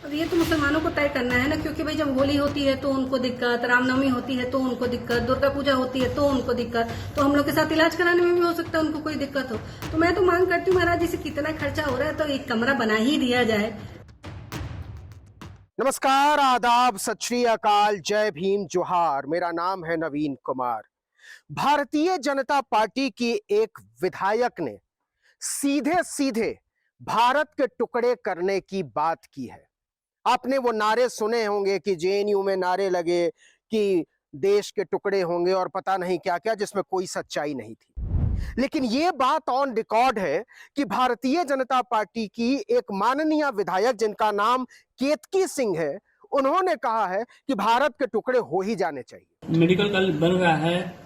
अब ये तो मुसलमानों को तय करना है ना, क्योंकि भाई जब होली होती है तो उनको दिक्कत, रामनवमी होती है तो उनको दिक्कत, दुर्गा पूजा होती है तो उनको दिक्कत, तो हम लोग के साथ इलाज कराने में भी हो सकता है उनको कोई दिक्कत हो। तो मैं तो मांग करती हूँ महाराज जी से, कितना खर्चा हो रहा है तो एक कमरा बना ही दिया जाए। नमस्कार, आदाब, सत श्री अकाल, जय भीम, जोहार। मेरा नाम है नवीन कुमार। भारतीय जनता पार्टी की एक विधायक ने सीधे सीधे भारत के टुकड़े करने की बात की है। आपने वो नारे सुने होंगे कि जेएनयू में नारे लगे कि देश के टुकड़े होंगे और पता नहीं क्या क्या, जिसमें कोई सच्चाई नहीं थी। लेकिन ये बात ऑन रिकॉर्ड है कि भारतीय जनता पार्टी की एक माननीय विधायक जिनका नाम केतकी सिंह है, उन्होंने कहा है कि भारत के टुकड़े हो ही जाने चाहिए। मेडिकल कॉलेज बन रहा है,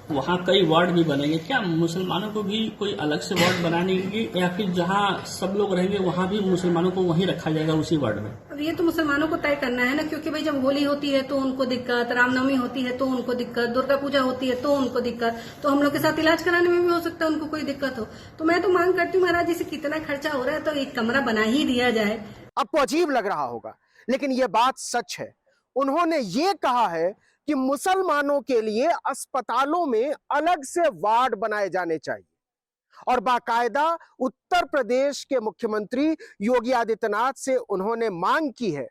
वहाँ कई वार्ड भी बनेंगे। क्या मुसलमानों को भी कोई अलग से वार्ड बनाने की, या फिर जहाँ सब लोग रहेंगे वहाँ भी मुसलमानों को वहीं रखा जाएगा उसी वार्ड में? अब ये तो मुसलमानों को तय करना है ना, क्योंकि भाई जब होली होती है तो उनको दिक्कत, रामनवमी होती है तो उनको दिक्कत, दुर्गा पूजा होती है तो उनको दिक्कत, तो हम लोग के साथ इलाज कराने में भी हो सकता है उनको कोई दिक्कत हो। तो मैं तो मांग करती हूँ महाराज जी से, कितना खर्चा हो रहा है तो एक कमरा बना ही दिया जाए। आपको अजीब लग रहा होगा, लेकिन यह बात सच है। उन्होंने ये कहा है कि मुसलमानों के लिए अस्पतालों में अलग से वार्ड बनाए जाने चाहिए और बाकायदा उत्तर प्रदेश के मुख्यमंत्री योगी आदित्यनाथ से उन्होंने मांग की है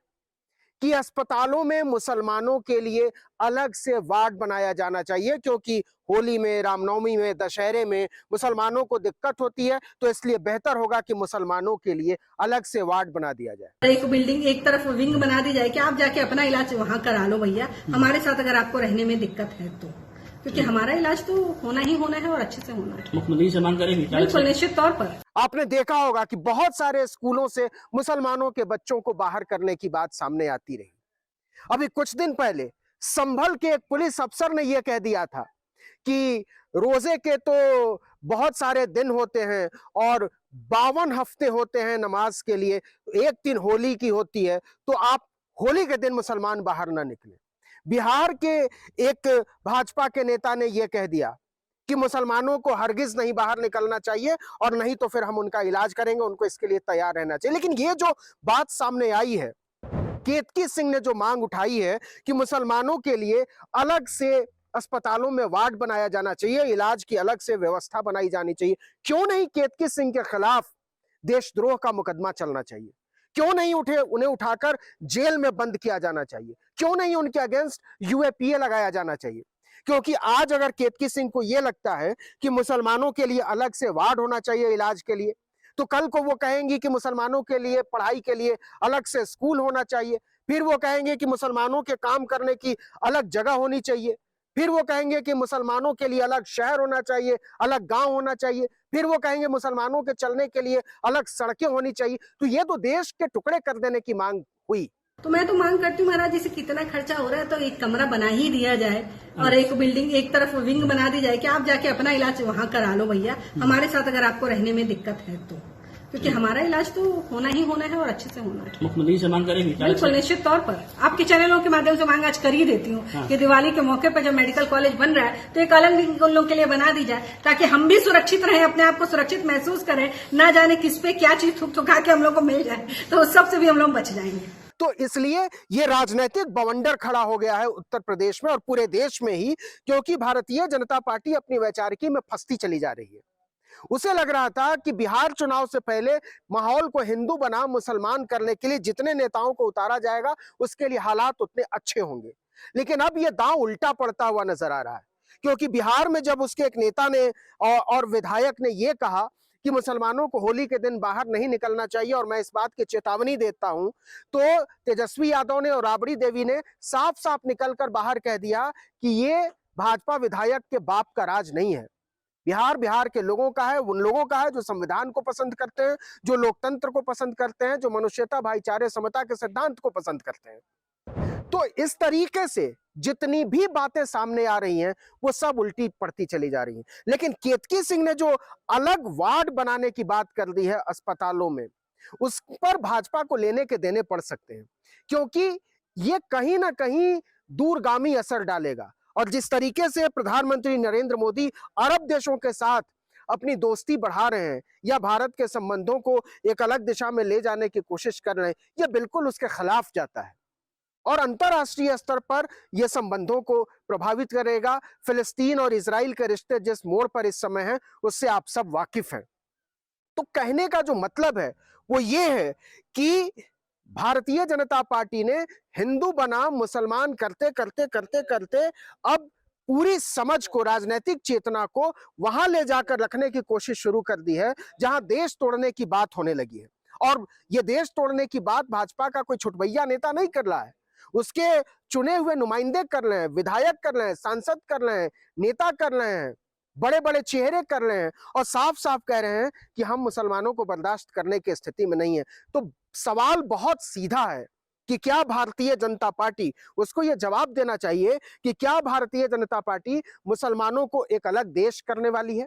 कि अस्पतालों में मुसलमानों के लिए अलग से वार्ड बनाया जाना चाहिए, क्योंकि होली में, रामनवमी में, दशहरे में मुसलमानों को दिक्कत होती है। तो इसलिए बेहतर होगा कि मुसलमानों के लिए अलग से वार्ड बना दिया जाए। एक बिल्डिंग, एक तरफ विंग बना दी जाए कि आप जाके अपना इलाज वहाँ करा लो भैया, हमारे साथ अगर आपको रहने में दिक्कत है तो, क्योंकि हमारा इलाज तो होना ही होना है और अच्छे से होना है। मुख्यमंत्री से मांग करेंगे क्या? बिल्कुल, निश्चित तौर पर। आपने देखा होगा कि बहुत सारे स्कूलों से मुसलमानों के बच्चों को बाहर करने की बात सामने आती रही। अभी कुछ दिन पहले संभल के एक पुलिस अफसर ने यह कह दिया था कि रोजे के तो बहुत सारे दिन होते हैं और 52 हफ्ते होते हैं नमाज के लिए, एक दिन होली की होती है, तो आप होली के दिन मुसलमान बाहर ना निकले। बिहार के एक भाजपा के नेता ने यह कह दिया कि मुसलमानों को हरगिज नहीं बाहर निकलना चाहिए और नहीं तो फिर हम उनका इलाज करेंगे, उनको इसके लिए तैयार रहना चाहिए। लेकिन ये जो बात सामने आई है, केतकी सिंह ने जो मांग उठाई है कि मुसलमानों के लिए अलग से अस्पतालों में वार्ड बनाया जाना चाहिए, इलाज की अलग से व्यवस्था बनाई जानी चाहिए, क्यों नहीं केतकी सिंह के खिलाफ देशद्रोह का मुकदमा चलना चाहिए? क्यों नहीं उन्हें उठाकर जेल में बंद किया जाना चाहिए? क्यों नहीं उनके अगेंस्ट यूएपीए लगाया जाना चाहिए? क्योंकि आज अगर केतकी सिंह को यह लगता है कि मुसलमानों के लिए अलग से वार्ड होना चाहिए इलाज के लिए, तो कल को वो कहेंगी कि मुसलमानों के लिए पढ़ाई के लिए अलग से स्कूल होना चाहिए, फिर वो कहेंगे कि मुसलमानों के काम करने की अलग जगह होनी चाहिए, फिर वो कहेंगे कि मुसलमानों के लिए अलग शहर होना चाहिए, अलग गांव होना चाहिए, फिर वो कहेंगे मुसलमानों के चलने के लिए अलग सड़कें होनी चाहिए। तो ये तो देश के टुकड़े कर देने की मांग हुई। तो मैं तो मांग करती हूँ महाराज जी से, कितना खर्चा हो रहा है तो एक कमरा बना ही दिया जाए और एक बिल्डिंग, एक तरफ विंग बना दी जाए कि आप जाके अपना इलाज वहाँ करा लो भैया, हमारे साथ अगर आपको रहने में दिक्कत है तो, क्योंकि हमारा इलाज तो होना ही होना है और अच्छे से होना है। मुख्यमंत्री से मांग करेंगे क्या? बिल्कुल, निश्चित तौर पर। आपके चैनलों के माध्यम से मांग आज कर ही देती हूँ कि दिवाली के मौके पर जब मेडिकल कॉलेज बन रहा है तो एक अलग विंग उन लोगों के लिए बना दी जाए, ताकि हम भी सुरक्षित रहें, अपने आप को सुरक्षित महसूस करें, ना जाने किस पे क्या चीज थूक थुका के हम लोग को मिल जाए, तो उस सब से भी हम लोग बच जाएंगे। तो इसलिए ये राजनीतिक बवंडर खड़ा हो गया है उत्तर प्रदेश में और पूरे देश में ही, क्योंकि भारतीय जनता पार्टी अपनी वैचारिकी में फंसती चली जा रही है। उसे लग रहा था कि बिहार चुनाव से पहले माहौल को हिंदू बनाम मुसलमान करने के लिए जितने नेताओं को उतारा जाएगा उसके लिए हालात उतने अच्छे होंगे, लेकिन अब यह दांव उल्टा पड़ता हुआ नजर आ रहा है। क्योंकि बिहार में जब उसके एक नेता ने और विधायक ने यह कहा कि मुसलमानों को होली के दिन बाहर नहीं निकलना चाहिए और मैं इस बात की चेतावनी देता हूं, तो तेजस्वी यादव ने और राबड़ी देवी ने साफ साफ निकलकर बाहर कह दिया कि ये भाजपा विधायक के बाप का राज नहीं है। बिहार के लोगों का है, उन लोगों का है जो संविधान को पसंद करते हैं, जो लोकतंत्र को पसंद करते हैं, जो मनुष्यता, भाईचारे, समता के सिद्धांत को पसंद करते हैं। तो इस तरीके से जितनी भी बातें सामने आ रही हैं वो सब उल्टी पड़ती चली जा रही हैं। लेकिन केतकी सिंह ने जो अलग वार्ड बनाने की बात कर दी है अस्पतालों में, उस पर भाजपा को लेने के देने पड़ सकते हैं, क्योंकि ये कहीं ना कहीं दूरगामी असर डालेगा। और जिस तरीके से प्रधानमंत्री नरेंद्र मोदी अरब देशों के साथ अपनी दोस्ती बढ़ा रहे हैं या भारत के संबंधों को एक अलग दिशा में ले जाने की कोशिश कर रहे हैं, यह बिल्कुल उसके खिलाफ जाता है और अंतरराष्ट्रीय स्तर पर यह संबंधों को प्रभावित करेगा। फिलिस्तीन और इजराइल के रिश्ते जिस मोड़ पर इस समय हैं, उससे आप सब वाकिफ हैं। तो कहने का जो मतलब है वो ये है कि भारतीय जनता पार्टी ने हिंदू बनाम मुसलमान करते करते करते करते अब पूरी समझ को, राजनीतिक चेतना को वहां ले जाकर रखने की कोशिश शुरू कर दी है जहां देश तोड़ने की बात होने लगी है। और ये देश तोड़ने की बात भाजपा का कोई छुटभैया नेता नहीं कर रहा है, उसके चुने हुए नुमाइंदे कर रहे हैं, विधायक कर रहे हैं, सांसद कर रहे हैं, नेता कर रहे हैं, बड़े बड़े चेहरे कर रहे हैं और साफ साफ कह रहे हैं कि हम मुसलमानों को बर्दाश्त करने की स्थिति में नहीं है। तो सवाल बहुत सीधा है कि क्या भारतीय जनता पार्टी, उसको यह जवाब देना चाहिए कि क्या भारतीय जनता पार्टी मुसलमानों को एक अलग देश करने वाली है?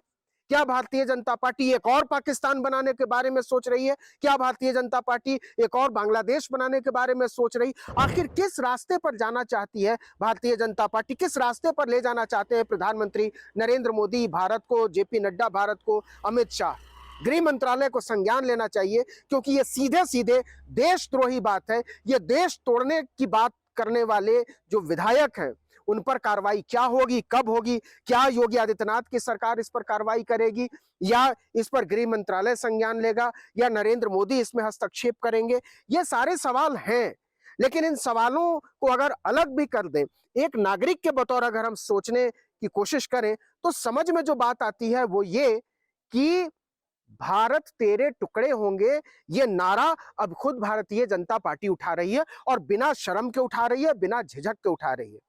क्या भारतीय जनता पार्टी एक और पाकिस्तान बनाने के बारे में सोच रही है? क्या भारतीय जनता पार्टी एक और बांग्लादेश बनाने के बारे में सोच रही? आखिर किस रास्ते पर जाना चाहती है भारतीय जनता पार्टी? किस रास्ते पर ले जाना चाहते हैं प्रधानमंत्री नरेंद्र मोदी भारत को, जेपी नड्डा भारत को, अमित शाह? गृह मंत्रालय को संज्ञान लेना चाहिए, क्योंकि ये सीधे सीधे देशद्रोही बात है। ये देश तोड़ने की बात करने वाले जो विधायक हैं उन पर कार्रवाई क्या होगी, कब होगी? क्या योगी आदित्यनाथ की सरकार इस पर कार्रवाई करेगी या इस पर गृह मंत्रालय संज्ञान लेगा या नरेंद्र मोदी इसमें हस्तक्षेप करेंगे? ये सारे सवाल हैं, लेकिन इन सवालों को अगर अलग भी कर दें, एक नागरिक के बतौर अगर हम सोचने की कोशिश करें, तो समझ में जो बात आती है वो ये कि भारत तेरे टुकड़े होंगे, ये नारा अब खुद भारतीय जनता पार्टी उठा रही है और बिना शर्म के उठा रही है, बिना झिझक के उठा रही है।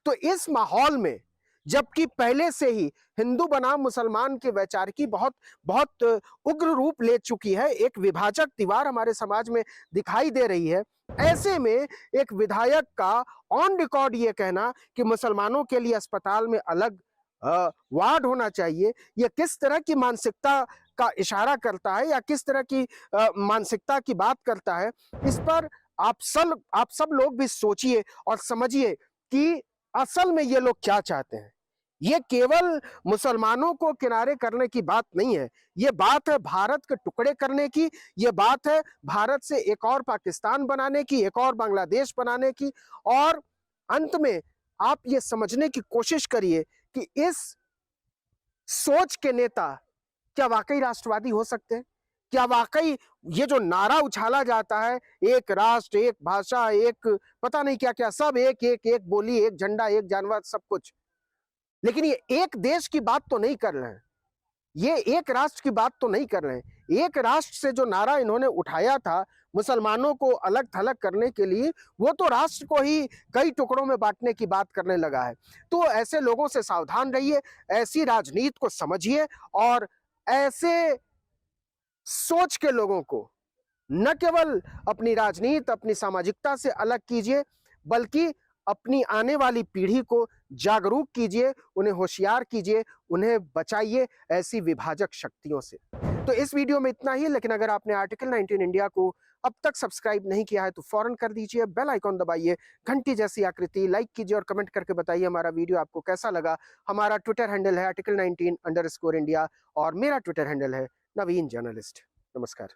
तो इस माहौल में, जबकि पहले से ही हिंदू बनाम मुसलमान की वैचारिकी बहुत बहुत उग्र रूप ले चुकी है, एक विभाजक दीवार हमारे समाज में दिखाई दे रही है, ऐसे में एक विधायक का ऑन रिकॉर्ड ये कहना कि मुसलमानों के लिए अस्पताल में अलग वार्ड होना चाहिए, यह किस तरह की मानसिकता का इशारा करता है या किस तरह की मानसिकता की बात करता है? इस पर आप सब लोग भी सोचिए और समझिए कि असल में ये लोग क्या चाहते हैं। ये केवल मुसलमानों को किनारे करने की बात नहीं है, ये बात है भारत के टुकड़े करने की, ये बात है भारत से एक और पाकिस्तान बनाने की, एक और बांग्लादेश बनाने की। और अंत में आप ये समझने की कोशिश करिए कि इस सोच के नेता क्या वाकई राष्ट्रवादी हो सकते हैं? क्या वाकई ये जो नारा उछाला जाता है, एक राष्ट्र, एक भाषा, एक पता नहीं क्या क्या, सब एक एक एक बोली, एक झंडा, एक जानवर, सब कुछ, लेकिन ये एक देश की बात तो नहीं कर रहे हैं, ये एक राष्ट्र की बात तो नहीं कर रहे हैं। एक राष्ट्र से जो नारा इन्होंने उठाया था मुसलमानों को अलग थलग करने के लिए, वो तो राष्ट्र को ही कई टुकड़ों में बांटने की बात करने लगा है। तो ऐसे लोगों से सावधान रहिए, ऐसी राजनीति को समझिए और ऐसे सोच के लोगों को न केवल अपनी राजनीति, अपनी सामाजिकता से अलग कीजिए, बल्कि अपनी आने वाली पीढ़ी को जागरूक कीजिए, उन्हें होशियार कीजिए, उन्हें बचाइए ऐसी विभाजक शक्तियों से। तो इस वीडियो में इतना ही, लेकिन अगर आपने आर्टिकल 19 इंडिया को अब तक सब्सक्राइब नहीं किया है तो फौरन कर दीजिए, बेल आइकॉन दबाइए, घंटी जैसी आकृति, लाइक कीजिए और कमेंट करके बताइए हमारा वीडियो आपको कैसा लगा। हमारा ट्विटर हैंडल है article19_India और मेरा ट्विटर हैंडल है नवीन जर्नलिस्ट। नमस्कार।